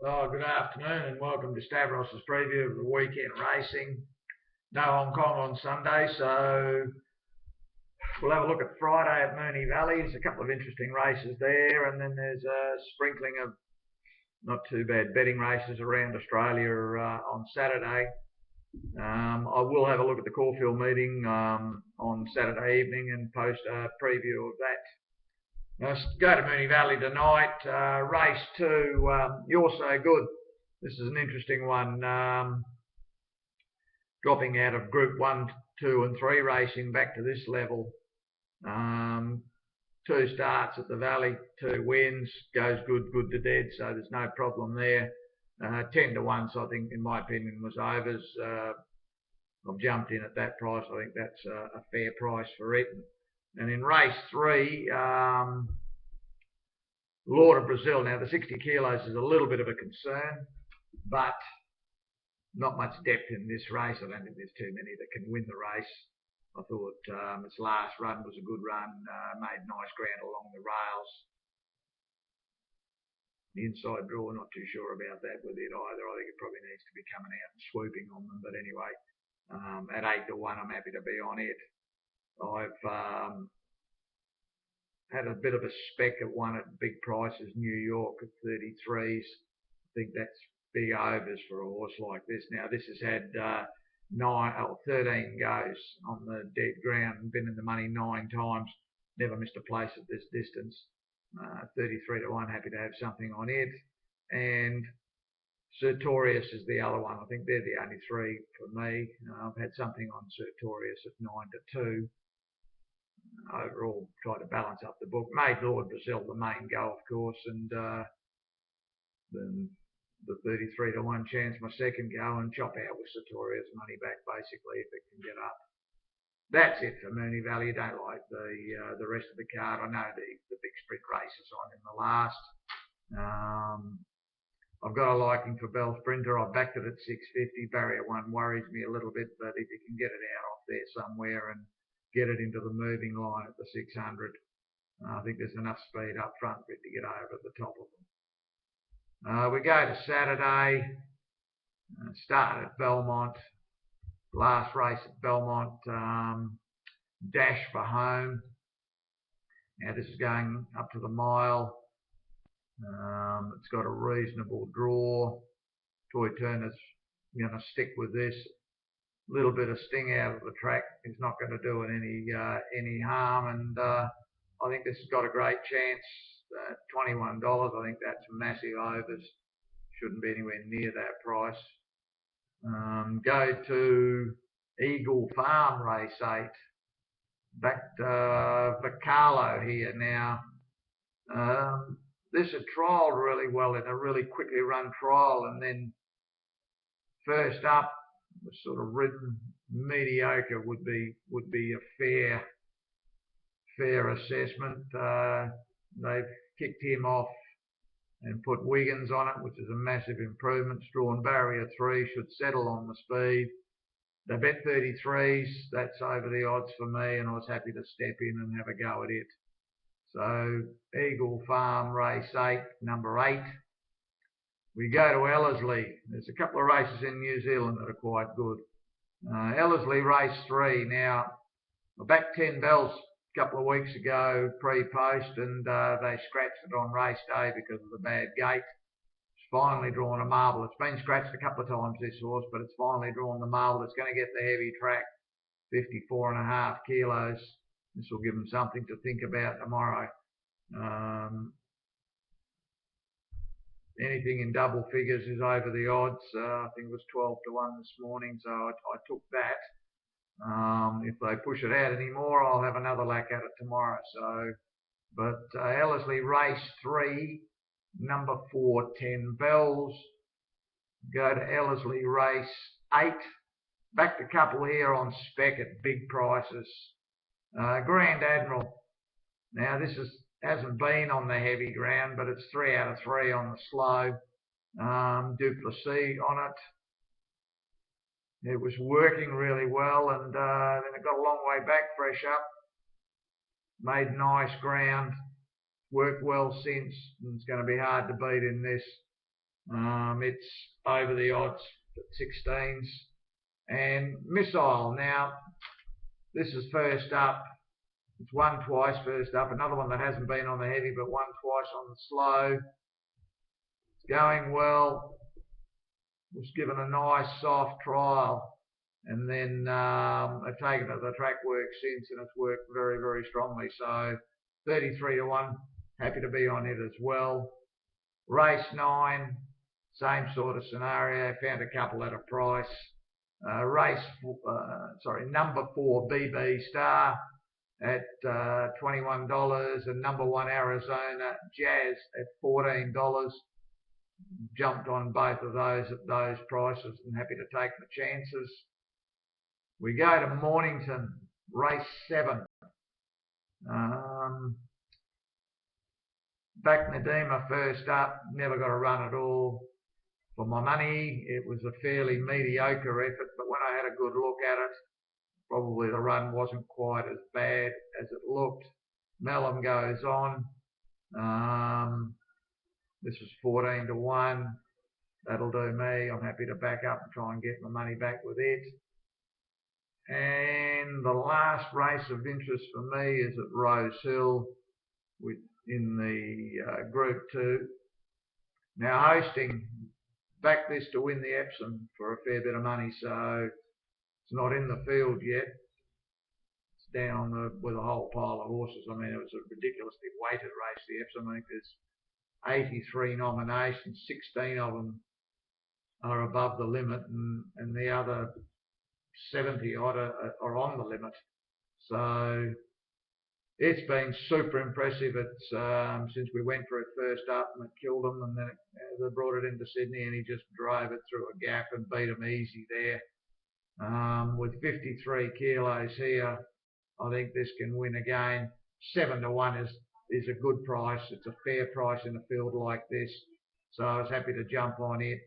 Oh, good afternoon and welcome to Stavros'S preview of the weekend racing. No Hong Kong on Sunday, so we'll have a look at Friday at Moonee Valley. There's a couple of interesting races there, and then there's a sprinkling of not too bad betting races around Australia on Saturday. I will have a look at the Caulfield meeting on Saturday evening and post a preview of that. Let's go to Moonee Valley tonight. Race 2, You're So Good. This is an interesting one. Dropping out of Group 1, 2 and 3 racing back to this level. 2 starts at the Valley, 2 wins, goes good to dead, so there's no problem there. 10 to 1, so I think, in my opinion, was overs. I've jumped in at that price. I think that's a fair price for it. And in race 3, Lord of Brazil. Now, the 60 kilos is a little bit of a concern, but not much depth in this race. I don't think there's too many that can win the race. I thought its last run was a good run, made nice ground along the rails. The inside draw, not too sure about that with it either. I think it probably needs to be coming out and swooping on them. But anyway, at 8 to 1, I'm happy to be on it. I've had a bit of a spec at one at big prices, New York at 33s. I think that's big overs for a horse like this. Now, this has had 13 goes on the dead ground and been in the money 9 times. Never missed a place at this distance. 33 to 1, happy to have something on it. And Sertorius is the other one. I think they're the only 3 for me. I've had something on Sertorius at 9 to 2. Overall, try to balance up the book. Made Lord Brazil the main go, of course, and then the 33 to 1 chance my second go, and chop out with Sartorius money back basically if it can get up. That's it for Moonee Valley. You don't like the rest of the card. I know the big sprint race is on in the last. I've got a liking for Bell Sprinter. I backed it at 650. Barrier 1 worries me a little bit, but if you can get it out off there somewhere and get it into the moving line at the 600, I think there's enough speed up front for it to get over the top of them. We go to Saturday, start at Belmont, last race at Belmont, Dash for Home. Now this is going up to the mile. It's got a reasonable draw. Toy Turner's going to stick with this. A little bit of sting out of the track is not going to do it any harm, and I think this has got a great chance. $21, I think that's massive overs. Shouldn't be anywhere near that price. Go to Eagle Farm race 8. Back to Vicalo here now. This had trialled really well in a really quickly run trial, and then first up was sort of ridden mediocre would be a fair assessment. They've kicked him off and put Wiggins on it, which is a massive improvement. Drawn barrier 3 should settle on the speed. They bet 33s. That's over the odds for me, and I was happy to step in and have a go at it. So Eagle Farm race 8, number 8. We go to Ellerslie. There's a couple of races in New Zealand that are quite good. Ellerslie race 3. Now, I backed 10 bells a couple of weeks ago pre-post, and they scratched it on race day because of the bad gate. It's finally drawn a marble. It's been scratched a couple of times, this horse, but it's finally drawn the marble. It's going to get the heavy track, 54.5 kilos. This will give them something to think about tomorrow. Anything in double figures is over the odds. I think it was 12 to 1 this morning, so I took that. If they push it out anymore, I'll have another lack at it tomorrow. But Ellerslie race 3, number 4, 10 bells. Go to Ellerslie race 8. Back to couple here on spec at big prices. Grand Admiral. Now this hasn't been on the heavy ground, but it's 3 out of 3 on the slow. Duplessis on it. It was working really well, and then it got a long way back, fresh up. Made nice ground. Worked well since, and it's going to be hard to beat in this. It's over the odds at 16s. And Missile, now this is first up. It's won twice first up. Another one that hasn't been on the heavy but won twice on the slow. It's going well. Was given a nice soft trial, and then I've taken it to the track work since, and it's worked very, very strongly. So 33 to 1, happy to be on it as well. Race 9, same sort of scenario, found a couple at a price. Number 4 BB Star at $21, and number 1 Arizona Jazz at $14. Jumped on both of those at those prices and happy to take the chances. We go to Mornington, race 7. Back Nadima first up, never got a run at all. For my money, it was a fairly mediocre effort, but when I had a good look at it, probably the run wasn't quite as bad as it looked. Mellum goes on. This was 14 to 1. That'll do me. I'm happy to back up and try and get my money back with it. And the last race of interest for me is at Rose Hill in the Group 2. Now hosting, backed this to win the Epsom for a fair bit of money, so it's not in the field yet. It's down with a whole pile of horses. I mean, it was a ridiculously weighted race, the Epsom. I think there's 83 nominations, 16 of them are above the limit, and the other 70 odd are on the limit. So it's been super impressive. It's since we went for it first up and it killed him, and then they brought it into Sydney and he just drove it through a gap and beat him easy there. With 53 kilos here, I think this can win again. 7 to 1 is a good price. It's a fair price in a field like this. So I was happy to jump on it.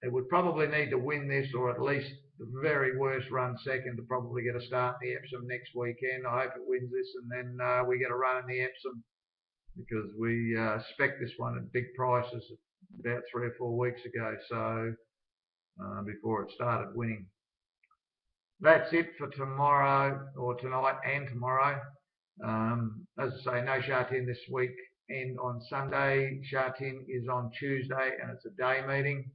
It would probably need to win this, or at least the very worst run second, to probably get a start in the Epsom next weekend. I hope it wins this, and then we get a run in the Epsom, because we spec'd this one at big prices about 3 or 4 weeks ago, so before it started winning. That's it for tomorrow, or tonight and tomorrow. As I say, no Sha-Tin this week and on Sunday. Sha-Tin is on Tuesday and it's a day meeting.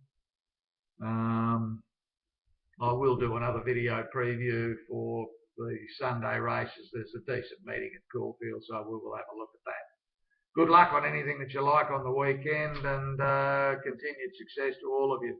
I will do another video preview for the Sunday races. There's a decent meeting at Caulfield, so we will have a look at that. Good luck on anything that you like on the weekend, and continued success to all of you.